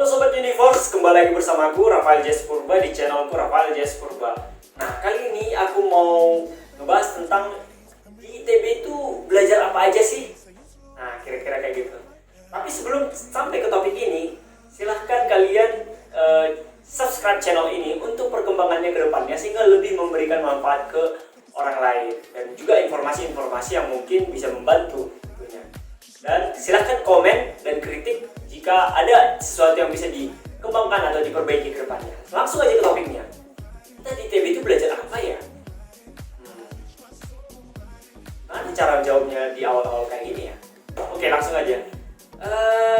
Halo Sobat Universe, kembali lagi bersama aku Rafael Jess Purba di channelku Rafael Jess Purba. Nah, kali ini aku mau ngebahas tentang di ITB itu belajar apa aja sih? Nah, kira-kira kayak gitu. Tapi sebelum sampai ke topik ini, silahkan kalian subscribe channel ini untuk perkembangannya ke depannya sehingga lebih memberikan manfaat ke orang lain dan juga informasi-informasi yang mungkin bisa membantu tentunya. Dan silahkan komen dan kritik jika ada sesuatu yang bisa dikembangkan atau diperbaiki ke depannya. Langsung aja ke topiknya. Kita di ITB itu belajar apa ya? Nah, cara jawabnya di awal-awal kayak gini ya. Oke, langsung aja.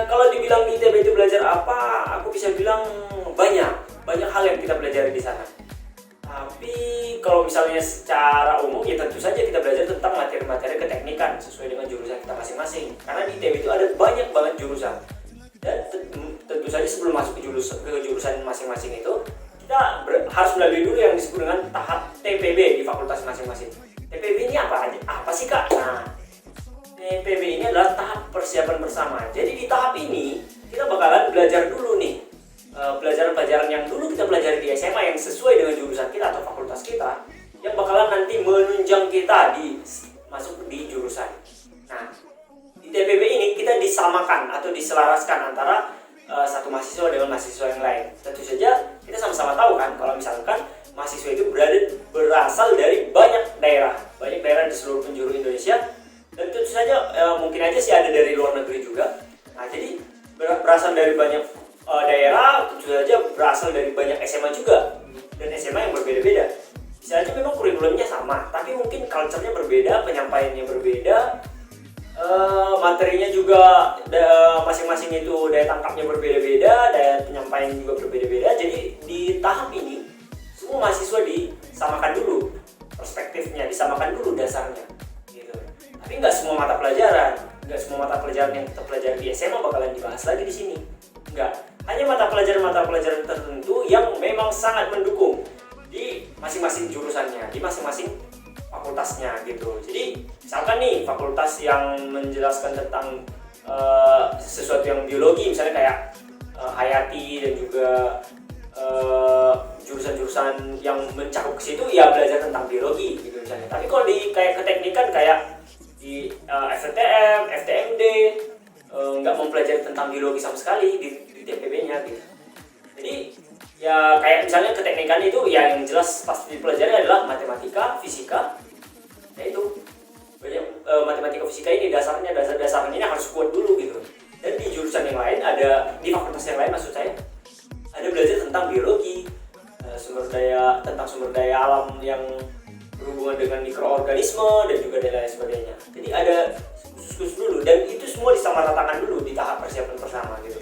Kalau dibilang di ITB itu belajar apa, aku bisa bilang banyak hal yang kita pelajari di sana. Tapi kalau misalnya secara umum ya tentu saja kita belajar tentang materi-materi keteknikan sesuai dengan jurusan kita masing-masing. Karena di ITB itu ada banyak banget jurusan. Dan tentu saja sebelum masuk ke jurusan masing-masing itu kita harus melalui dulu yang disebut dengan tahap TPB di fakultas masing-masing. TPB ini apa aja? Apa sih Kak? Nah, TPB ini adalah tahap persiapan bersama. Jadi di tahap ini kita bakalan belajar dulu nih pelajaran-pelajaran yang dulu kita pelajari di SMA yang sesuai dengan jurusan kita atau fakultas kita, yang bakalan nanti menunjang kita masuk di jurusan. Nah, di TPB ini kita disamakan atau diselaraskan antara satu mahasiswa dengan mahasiswa yang lain. Tentu saja kita sama-sama tahu kan kalau misalkan mahasiswa itu berasal dari banyak daerah di seluruh penjuru Indonesia, dan tentu saja mungkin aja sih ada dari luar negeri juga. Nah, jadi berasal dari banyak daerah, tentu saja berasal dari banyak SMA juga, dan SMA yang berbeda-beda. Bisa aja memang kurikulumnya sama, tapi mungkin culture-nya berbeda, penyampaiannya berbeda, materinya juga masing-masing itu daya tangkapnya berbeda-beda, daya penyampaian juga berbeda-beda. Jadi di tahap ini semua mahasiswa disamakan dulu perspektifnya, disamakan dulu dasarnya gitu. Tapi nggak semua mata pelajaran yang kita pelajari di SMA bakalan dibahas lagi di sini. Enggak, hanya mata pelajaran tertentu yang memang sangat mendukung di masing-masing jurusannya, di masing-masing fakultasnya gitu. Jadi misalkan nih fakultas yang menjelaskan tentang sesuatu yang biologi, misalnya kayak hayati dan juga jurusan-jurusan yang mencakup ke situ ya belajar tentang biologi gitu misalnya. Tapi kalau di kayak keteknikan kayak di FTM, FTMD nggak mempelajari tentang biologi sama sekali di TPB-nya gitu. Jadi ya kayak misalnya keteknikan itu ya yang jelas pasti dipelajari adalah matematika, fisika. Yaitu matematika fisika ini dasarnya ini harus kuat dulu gitu. Dan di jurusan yang lain di fakultas yang lain maksud saya ada belajar tentang biologi, sumber daya alam yang berhubungan dengan mikroorganisme dan juga dan lain sebagainya. Jadi ada khusus dulu, dan itu semua disamaratakan dulu di tahap persiapan bersama gitu.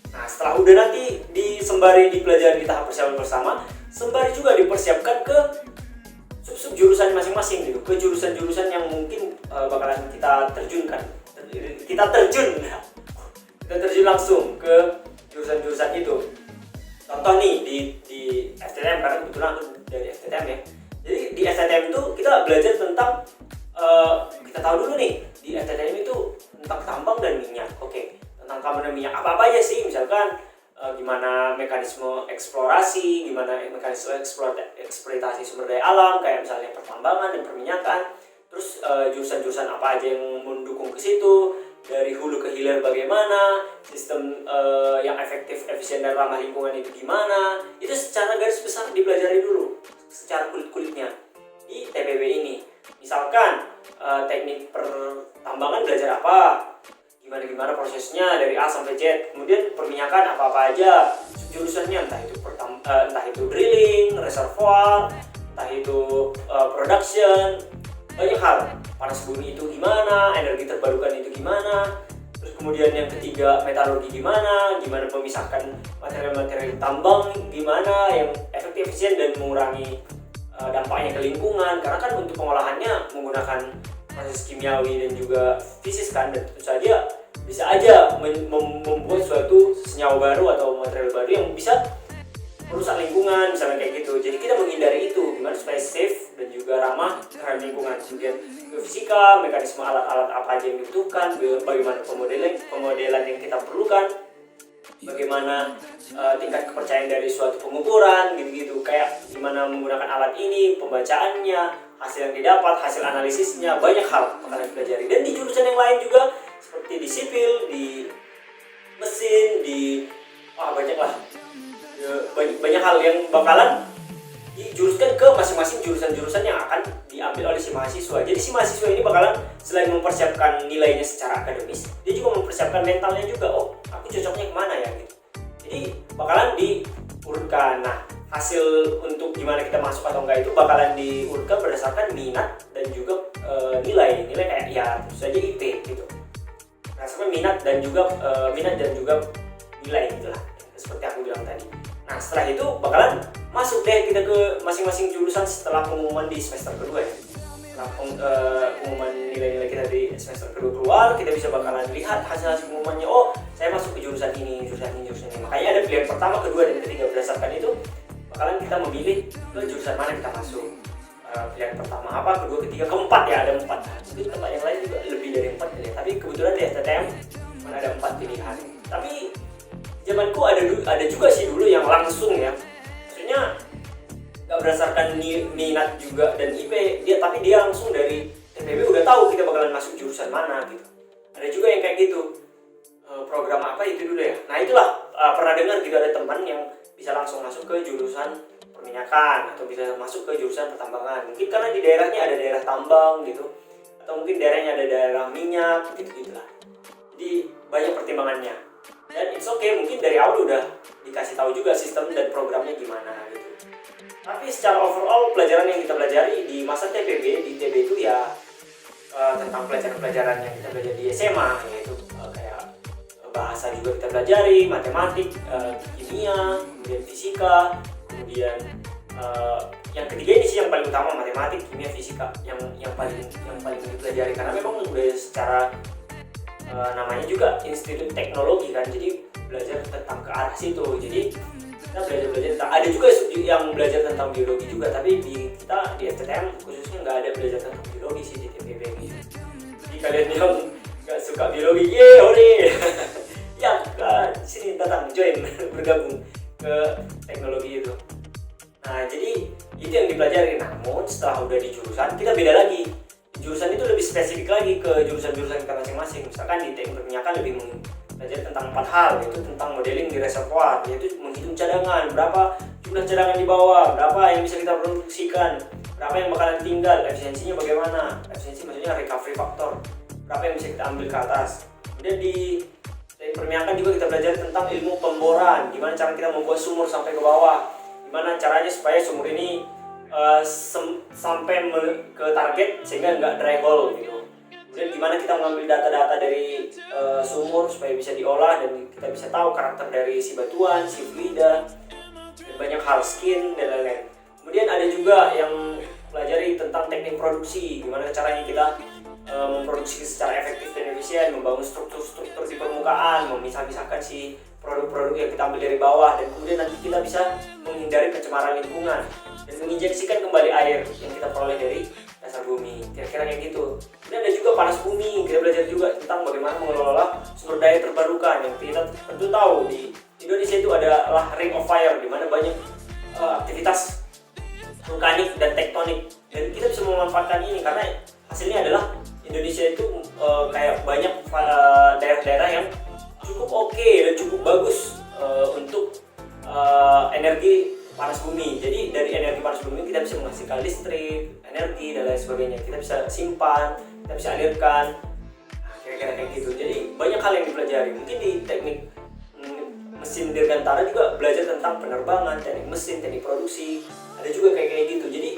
Nah, setelah udah nanti sembari dipelajari di tahap persiapan bersama, sembari juga dipersiapkan ke sub jurusan masing-masing gitu, ke jurusan-jurusan yang mungkin bakalan kita terjunkan. Kita terjun langsung ke jurusan-jurusan itu. Contoh nih di FTM, karena kebetulan aku dari FTM ya. Jadi di FTM itu kita belajar tentang kita tahu dulu nih di FTM itu tentang tambang dan minyak. Oke, tentang tambang dan minyak apa aja sih? Misalkan gimana mekanisme eksplorasi, gimana mekanisme eksploitasi sumber daya alam, kayak misalnya pertambangan dan perminyakan. Terus jurusan-jurusan apa aja yang mendukung ke situ, dari hulu ke hilir bagaimana, sistem yang efektif, efisien dan ramah lingkungan itu gimana. Itu secara garis besar dipelajari dulu, secara kulit-kulitnya di TPB ini. Misalkan teknik pertambangan belajar apa, gimana prosesnya dari A sampai Z. Kemudian perminyakan apa aja jurusannya, entah itu drilling, reservoir, entah itu production, banyak hal. Panas bumi itu gimana, energi terbarukan itu gimana. Terus kemudian yang ketiga metalurgi gimana memisahkan material-material tambang gimana yang efektif, efisien dan mengurangi dampaknya ke lingkungan. Karena kan untuk pengolahannya menggunakan proses kimiawi dan juga fisis kan, dan tentu saja bisa aja membuat suatu senyawa baru atau material baru yang bisa merusak lingkungan misalnya kayak gitu. Jadi kita menghindari itu, gimana supaya safe dan juga ramah terhadap lingkungan. Kemudian fisika, mekanisme alat-alat apa aja yang dibutuhkan, bagaimana pemodelan yang kita perlukan. bagaimana tingkat kepercayaan dari suatu pengukuran gitu-gitu, kayak gimana menggunakan alat ini, pembacaannya, hasil yang didapat, hasil analisisnya, banyak hal bakalan dipelajari. Dan di jurusan yang lain juga seperti di sipil, di mesin, di banyak lah, banyak hal yang bakalan dijuruskan ke masing-masing jurusan-jurusan yang akan diambil oleh si mahasiswa. Jadi si mahasiswa ini bakalan selain mempersiapkan nilainya secara akademis, dia juga mempersiapkan mentalnya juga. Oh, aku cocoknya kemana ya gitu. Jadi bakalan diurutkan. Nah, hasil untuk gimana kita masuk atau enggak itu bakalan diurutkan berdasarkan minat dan juga nilai kayak ya tentu saja IP gitu. Berdasarkan minat dan juga nilai gitulah, seperti aku bilang tadi. Nah, setelah itu bakalan masuk deh kita ke masing-masing jurusan setelah pengumuman di semester kedua ya. Setelah pengumuman nilai-nilai kita di semester kedua keluar, kita bisa bakalan lihat hasil pengumumannya. Oh, saya masuk ke jurusan ini. Makanya ada pilihan pertama, kedua, dan ketiga. Berdasarkan itu bakalan kita memilih ke jurusan mana kita masuk. Pilihan pertama apa, kedua, ketiga, keempat ya, ada 4. Mungkin tempat yang lain juga lebih dari 4 ya. Tapi kebetulan di STTM mana ada 4 pilihan. Tapi zamanku ada juga sih dulu yang langsung ya, maksudnya nggak berdasarkan minat juga dan IP tapi dia langsung dari TPB udah tahu kita bakalan masuk jurusan mana gitu. Ada juga yang kayak gitu, program apa itu dulu ya. Nah itulah, pernah dengar juga ada teman yang bisa langsung masuk ke jurusan perminyakan atau bisa masuk ke jurusan pertambangan, mungkin karena di daerahnya ada daerah tambang gitu, atau mungkin daerahnya ada daerah minyak gitu lah. Jadi banyak pertimbangannya. Dan it's okay, mungkin dari awal udah dikasih tahu juga sistem dan programnya gimana gitu. Tapi secara overall pelajaran yang kita pelajari di masa TPB, di TB itu ya tentang pelajaran-pelajaran yang kita pelajari di SMA, yaitu kayak bahasa juga kita pelajari, matematik, kimia, kemudian fisika, kemudian yang ketiga ini sih yang paling utama, matematik, kimia, fisika yang paling dipelajari karena memang udah secara namanya juga institut teknologi kan, jadi belajar tentang ke arah situ. Jadi kita belajar tentang, ada juga yang belajar tentang biologi juga, tapi kita di STTM khususnya nggak ada belajar tentang biologi sih di TPB gitu. Jadi kalian yang nggak suka biologi, hore ya sini datang join bergabung ke teknologi itu. Nah jadi itu yang dipelajari. Namun setelah udah di jurusan kita beda lagi. Jurusan itu lebih spesifik lagi ke jurusan-jurusan kita masing-masing. Misalkan di teknik perminyakan lebih belajar tentang 4 hal, yaitu tentang modeling di reservoir, yaitu menghitung cadangan, berapa jumlah cadangan di bawah, berapa yang bisa kita produksikan, berapa yang bakalan tinggal, efisiensinya bagaimana, efisiensi maksudnya recovery factor, berapa yang bisa kita ambil ke atas. Kemudian di teknik perminyakan juga kita belajar tentang ilmu pemboran, gimana cara kita membuat sumur sampai ke bawah, gimana caranya supaya sumur ini sampai ke target sehingga nggak dry hole gitu. Kemudian gimana kita mengambil data-data dari sumur supaya bisa diolah dan kita bisa tahu karakter dari si batuan, si fluida, dan banyak hal, skin dan lain-lain. Kemudian ada juga yang pelajari tentang teknik produksi, gimana caranya kita memproduksi secara efektif dan efisien, membangun struktur-struktur di permukaan, memisah-misahkan si produk-produk yang kita ambil dari bawah, dan kemudian nanti kita bisa menghindari pencemaran lingkungan dan menginjeksikan kembali air yang kita peroleh dari dasar bumi, kira-kira kayak gitu. Kemudian ada juga panas bumi, kita belajar juga tentang bagaimana mengelola sumber daya terbarukan yang kita tentu tahu di Indonesia itu adalah ring of fire, di mana banyak aktivitas vulkanik dan tektonik, dan kita bisa memanfaatkan ini karena hasilnya adalah Indonesia itu kayak banyak daerah-daerah yang cukup oke dan cukup bagus untuk energi panas bumi. Jadi dari energi panas bumi kita bisa menghasilkan listrik, energi dan lain sebagainya. Kita bisa simpan, kita bisa alirkan, kira-kira kayak gitu. Jadi banyak hal yang dipelajari. Mungkin di teknik mesin dirgantara juga belajar tentang penerbangan, teknik mesin, teknik produksi. Ada juga kayak gitu. Jadi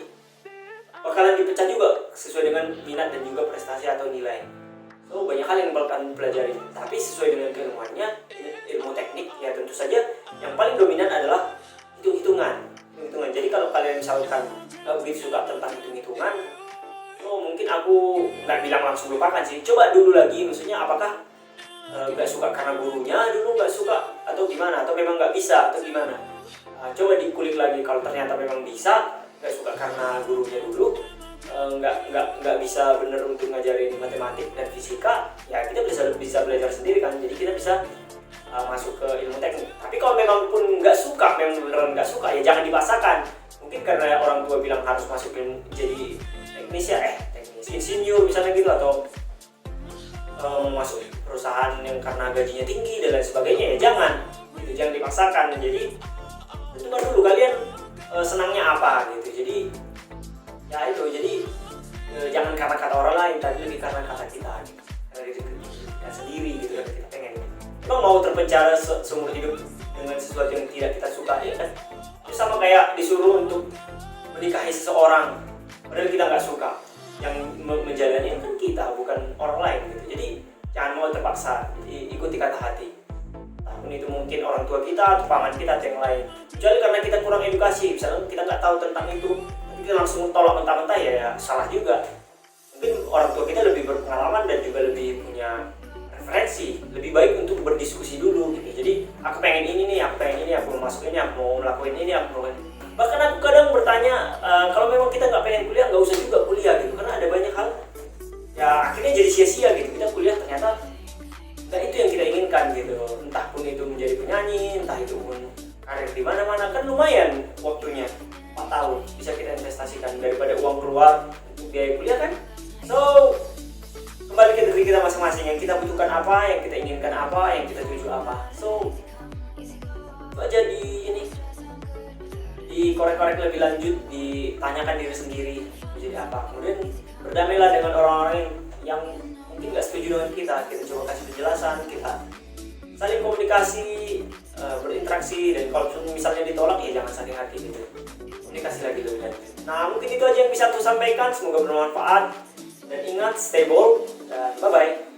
bakalan dipecah juga sesuai dengan minat dan juga prestasi atau nilai. So banyak hal yang bakalan dipelajari. Tapi sesuai dengan keilmuannya, ilmu teknik ya tentu saja yang paling dominan adalah hitung-hitungan. Jadi kalau kalian misalkan nggak begitu suka tentang hitung-hitungan, mungkin aku nggak bilang langsung lupakan sih. Coba dulu lagi, maksudnya apakah nggak suka karena gurunya dulu nggak suka atau gimana, atau memang nggak bisa atau gimana. Coba dikulik lagi, kalau ternyata memang bisa, nggak suka karena gurunya dulu, nggak bisa bener untuk ngajarin matematik dan fisika, ya kita bisa belajar sendiri kan. Jadi kita bisa masuk ke ilmu teknik. Tapi kalau memang pun nggak suka, memang beneran nggak suka, ya jangan dipaksakan. Mungkin karena orang tua bilang harus masukin jadi teknis insinyur misalnya gitu, atau masuk perusahaan yang karena gajinya tinggi dan lain sebagainya, ya jangan dipaksakan. Jadi tentukan dulu kalian senangnya apa gitu. Jadi ya itu, jadi jangan karena kata orang lain, tapi lebih karena kata kita gitu. Karena diri kita sendiri gitu yang kita pengen. Emang mau terpenjara seumur hidup dengan sesuatu yang tidak kita suka, ya kan? Itu sama kayak disuruh untuk menikahi seseorang padahal kita nggak suka. Yang menjalani kan kita, bukan orang lain gitu. Jadi jangan mau terpaksa, jadi ikuti kata hati. Apapun itu, mungkin orang tua kita atau paman kita atau yang lain. Kecuali karena kita kurang edukasi, misalnya kita nggak tahu tentang itu, tapi kita langsung tolak mentah-mentah, ya salah juga. Mungkin orang tua kita lebih berpengalaman dan juga lebih punya referensi, lebih baik untuk berdiskusi dulu gitu. Jadi aku pengen ini nih, aku mau masuk ini, aku mau melakukan ini, aku mau. Bahkan aku kadang bertanya, kalau memang kita nggak pengen kuliah, nggak usah juga kuliah gitu, karena ada banyak hal ya akhirnya jadi sia-sia gitu. Kita kuliah ternyata nggak itu yang kita inginkan gitu. Entah pun itu menjadi penyanyi, entah itu pun karir di mana-mana, kan lumayan waktunya 4 tahun bisa kita investasikan daripada uang keluar untuk biaya kuliah kan. So kembali ke diri kita masing-masing, yang kita butuhkan apa, yang kita inginkan apa, yang kita tuju apa. So itu aja dikorek-korek lebih lanjut, ditanyakan diri sendiri menjadi apa, kemudian berdamailah dengan orang-orang yang mungkin nggak setuju dengan kita coba kasih penjelasan, kita saling komunikasi, berinteraksi, dan kalau misalnya ditolak ya jangan sakit hati gitu, komunikasi lagi lebih lanjut. Nah mungkin itu aja yang bisa aku sampaikan, semoga bermanfaat, dan ingat stay bold, dan bye bye.